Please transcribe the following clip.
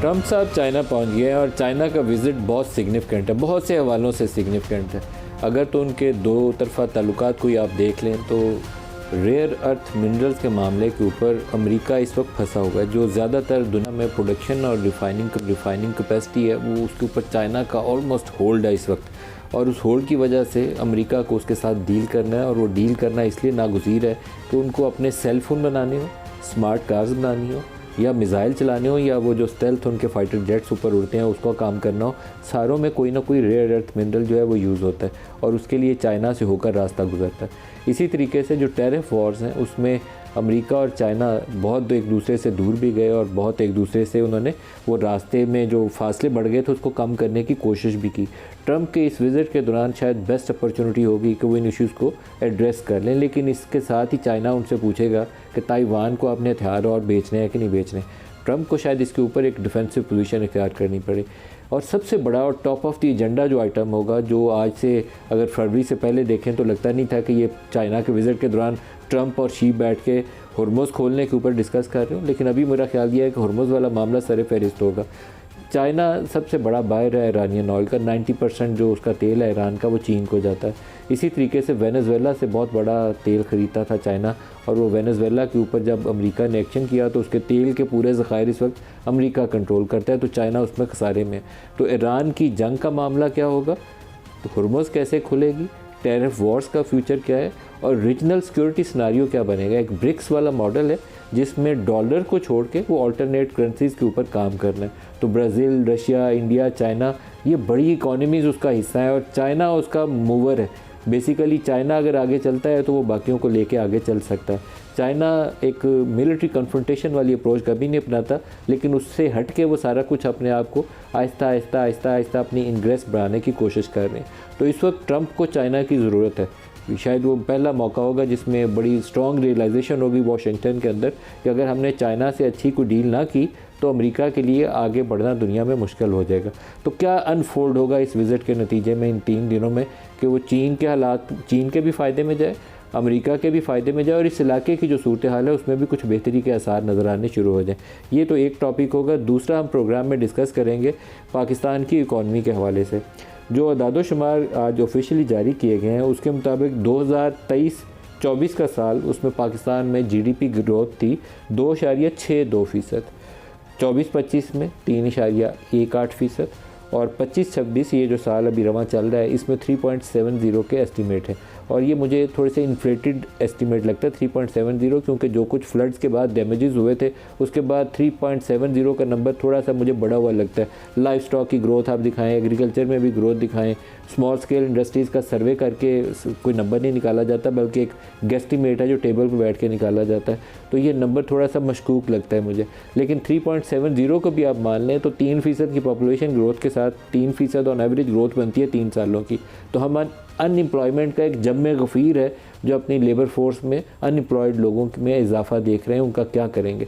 Trump साहब China पहुंच गए हैं और चाइना का विज़िट बहुत सिग्निफिकेंट है, बहुत से हवालों से सिग्निफिकेंट है। अगर तो उनके दो तरफ़ा ताल्लुकात कोई आप देख लें तो रेयर अर्थ मिनरल्स के मामले के ऊपर अमेरिका इस वक्त फंसा हुआ है। जो ज़्यादातर दुनिया में प्रोडक्शन और रिफ़ाइनिंग कैपेसिटी है वो उसके ऊपर चाइना का ऑलमोस्ट होल्ड है इस वक्त, और उस होल्ड की वजह से अमेरिका को उसके साथ डील करना है। और वो डील करना इसलिए नागुज़ीर है कि उनको अपने सेल फ़ोन बनाने हो, स्मार्ट कार्स बनानी हो, या मिज़ाइल चलाने हो, या वो जो स्टेल्थ उनके फाइटर जेट्स ऊपर उड़ते हैं उसका काम करना हो, सारों में कोई ना कोई रेयर अर्थ मिनरल जो है वो यूज़ होता है और उसके लिए चाइना से होकर रास्ता गुजरता है। इसी तरीके से जो टैरिफ वॉर्स हैं उसमें अमेरिका और चाइना बहुत एक दूसरे से दूर भी गए और बहुत एक दूसरे से उन्होंने वो रास्ते में जो फासले बढ़ गए थे उसको कम करने की कोशिश भी की। ट्रंप के इस विज़िट के दौरान शायद बेस्ट अपॉर्चुनिटी होगी कि वो इन इश्यूज़ को एड्रेस कर लें, लेकिन इसके साथ ही चाइना उनसे पूछेगा कि ताइवान को अपने हथियार और बेचने हैं कि नहीं बेचने। ट्रंप को शायद इसके ऊपर एक डिफेंसिव पोजीशन इख्तियार करनी पड़े। और सबसे बड़ा और टॉप ऑफ द एजेंडा जो आइटम होगा, जो आज से अगर फरवरी से पहले देखें तो लगता नहीं था कि ये चाइना के विज़िट के दौरान ट्रंप और शी बैठ के हॉर्मुज़ खोलने के ऊपर डिस्कस कर रहे हो, लेकिन अभी मेरा ख्याल ये है कि हॉर्मुज़ वाला मामला सर फहरिस्त होगा। चाइना सबसे बड़ा बायर है ईरानियन ऑयल का, 90% जो उसका तेल है ईरान का वो चीन को जाता है। इसी तरीके से वेनेजुएला से बहुत बड़ा तेल ख़रीदता था चाइना, और वो वेनेजुएला के ऊपर जब अमेरिका ने एक्शन किया तो उसके तेल के पूरे ज़खायर इस वक्त अमेरिका कंट्रोल करता है, तो चाइना उसमें खसारे में है। तो ईरान की जंग का मामला क्या होगा, तो हॉर्मुज़ कैसे खुलेगी, टैरिफ वॉर्स का फ्यूचर क्या है, और रीजनल सिक्योरिटी सिनारियो क्या बनेगा। एक ब्रिक्स वाला मॉडल है जिसमें डॉलर को छोड़ के वो अल्टरनेट करेंसीज़ के ऊपर काम करना है। तो ब्राज़ील, रशिया, इंडिया, चाइना, ये बड़ी इकोनॉमीज़ उसका हिस्सा है और चाइना उसका मूवर है। बेसिकली चाइना अगर आगे चलता है तो वो बाकियों को लेके आगे चल सकता है। चाइना एक मिलिट्री कन्फ्रंटेशन वाली अप्रोच कभी नहीं अपनाता, लेकिन उससे हट के वो सारा कुछ अपने आप को आहिस्ता अपनी इंग्रेस बढ़ाने की कोशिश कर रहे हैं। तो इस वक्त ट्रंप को चाइना की ज़रूरत है। शायद वो पहला मौका होगा जिसमें बड़ी स्ट्रॉन्ग रियलाइजेशन होगी वाशिंगटन के अंदर कि अगर हमने चाइना से अच्छी कोई डील ना की तो अमेरिका के लिए आगे बढ़ना दुनिया में मुश्किल हो जाएगा। तो क्या अनफोल्ड होगा इस विज़िट के नतीजे में इन 3 दिनों में कि वो चीन के हालात, चीन के भी फ़ायदे में जाए, अमेरिका के भी फ़ायदे में जाए, और इस इलाके की जो सूरत हाल है उसमें भी कुछ बेहतरी के आसार नज़र आने शुरू हो जाएँ। ये तो एक टॉपिक होगा। दूसरा हम प्रोग्राम में डिस्कस करेंगे पाकिस्तान की इकॉनमी के हवाले से। जो अदाद-ओ-शुमार आज ऑफिशियली जारी किए गए हैं उसके मुताबिक 2023-24 का साल, उसमें पाकिस्तान में जीडीपी ग्रोथ थी 2.62%, 24-25 में 3.18%, और 25-26 ये जो साल अभी रवां चल रहा है इसमें 3.70 के एस्टीमेट है। और ये मुझे थोड़े से इन्फ्लेटेड एस्टीमेट लगता है 3.70, क्योंकि जो कुछ फ्लड्स के बाद डैमेजेस हुए थे उसके बाद 3.70 का नंबर थोड़ा सा मुझे बड़ा हुआ लगता है। लाइफ स्टॉक की ग्रोथ आप दिखाएं, एग्रीकल्चर में भी ग्रोथ दिखाएं, स्मॉल स्केल इंडस्ट्रीज़ का सर्वे करके कोई नंबर नहीं निकाला जाता बल्कि एक गेस्टिमेट है जो टेबल पर बैठ के निकाला जाता है। तो ये नंबर थोड़ा सा मशकूक लगता है मुझे, लेकिन 3.70 को भी आप मान लें तो 3% की पॉपुलेशन ग्रोथ के साथ 3% ऑन एवरेज ग्रोथ बनती है 3 सालों की। तो हम अनएम्प्लॉयमेंट का एक जम्मे गफ़ीर है जो अपनी लेबर फोर्स में अनएम्प्लॉयड लोगों में इजाफा देख रहे हैं, उनका क्या करेंगे।